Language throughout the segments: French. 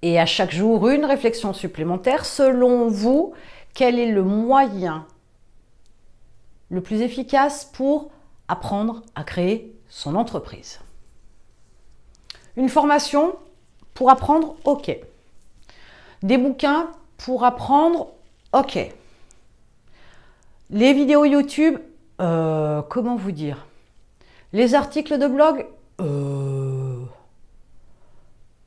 Et à chaque jour, une réflexion supplémentaire. Selon vous, quel est le moyen le plus efficace pour apprendre à créer son entreprise? Une formation pour apprendre, ok. Des bouquins pour apprendre, ok. Les vidéos YouTube, comment vous dire? Les articles de blog,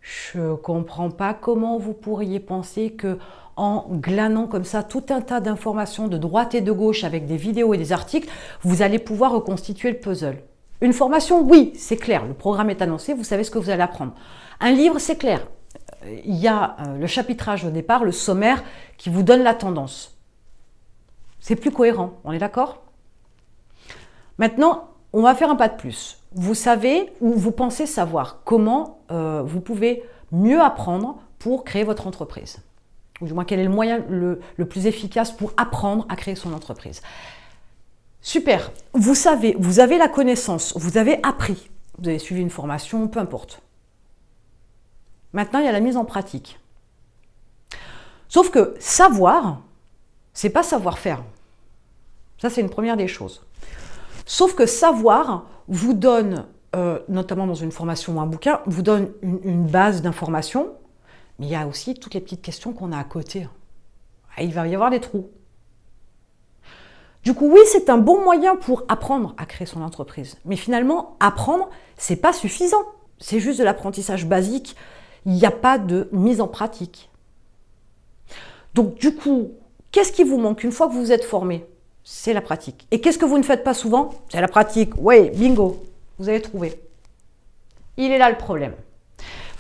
je comprends pas comment vous pourriez penser que en glanant comme ça tout un tas d'informations de droite et de gauche avec des vidéos et des articles, vous allez pouvoir reconstituer le puzzle. Une formation, oui, c'est clair, le programme est annoncé, vous savez ce que vous allez apprendre. Un livre, c'est clair. Il y a le chapitrage au départ, le sommaire, qui vous donne la tendance. C'est plus cohérent, on est d'accord? Maintenant, on va faire un pas de plus. Vous savez ou vous pensez savoir comment vous pouvez mieux apprendre pour créer votre entreprise. Ou du moins, quel est le moyen le plus efficace pour apprendre à créer son entreprise. Super, vous savez, vous avez la connaissance, vous avez appris, vous avez suivi une formation, peu importe. Maintenant, il y a la mise en pratique. Sauf que savoir, c'est pas savoir faire. Ça, c'est une première des choses. Sauf que savoir vous donne, notamment dans une formation ou un bouquin, vous donne une base d'informations, mais il y a aussi toutes les petites questions qu'on a à côté. Il va y avoir des trous. Du coup, oui, c'est un bon moyen pour apprendre à créer son entreprise. Mais finalement, apprendre, c'est pas suffisant. C'est juste de l'apprentissage basique. Il n'y a pas de mise en pratique. Donc, du coup, qu'est-ce qui vous manque une fois que vous vous êtes formé? C'est la pratique. Et qu'est-ce que vous ne faites pas souvent? C'est la pratique. Oui, bingo, vous avez trouvé. Il est là le problème.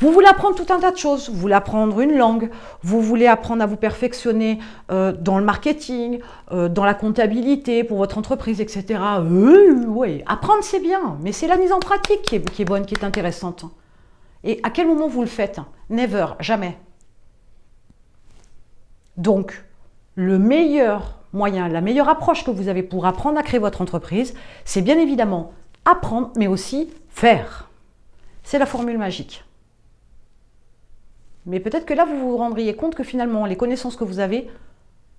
Vous voulez apprendre tout un tas de choses. Vous voulez apprendre une langue, vous voulez apprendre à vous perfectionner dans le marketing, dans la comptabilité pour votre entreprise, etc. Oui, apprendre c'est bien, mais c'est la mise en pratique qui est bonne, qui est intéressante. Et à quel moment vous le faites? Never, jamais. Donc, le meilleur moyen, la meilleure approche que vous avez pour apprendre à créer votre entreprise, c'est bien évidemment apprendre, mais aussi faire. C'est la formule magique. Mais peut-être que là, vous vous rendriez compte que finalement, les connaissances que vous avez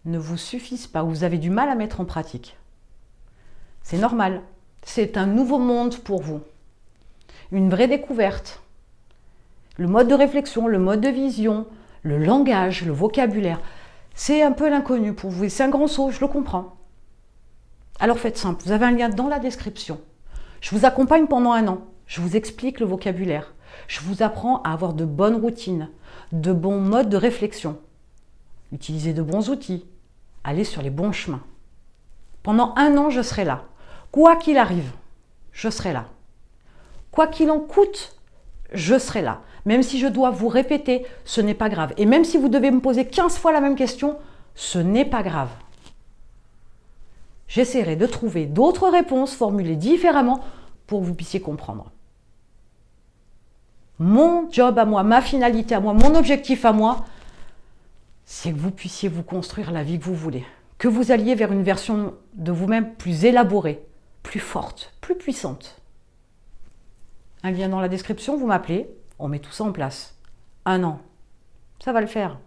ne vous suffisent pas, vous avez du mal à mettre en pratique. C'est normal, c'est un nouveau monde pour vous, une vraie découverte. Le mode de réflexion, le mode de vision, le langage, le vocabulaire, c'est un peu l'inconnu pour vous. C'est un grand saut, je le comprends. Alors faites simple, vous avez un lien dans la description. Je vous accompagne pendant 1 an, je vous explique le vocabulaire, je vous apprends à avoir de bonnes routines, de bons modes de réflexion, utiliser de bons outils, aller sur les bons chemins. Pendant 1 an, je serai là. Quoi qu'il arrive, je serai là. Quoi qu'il en coûte, je serai là. Même si je dois vous répéter, ce n'est pas grave. Et même si vous devez me poser 15 fois la même question, ce n'est pas grave. J'essaierai de trouver d'autres réponses formulées différemment pour que vous puissiez comprendre. Mon job à moi, ma finalité à moi, mon objectif à moi, c'est que vous puissiez vous construire la vie que vous voulez. Que vous alliez vers une version de vous-même plus élaborée, plus forte, plus puissante. Un lien dans la description, vous m'appelez, on met tout ça en place. 1 an, ça va le faire.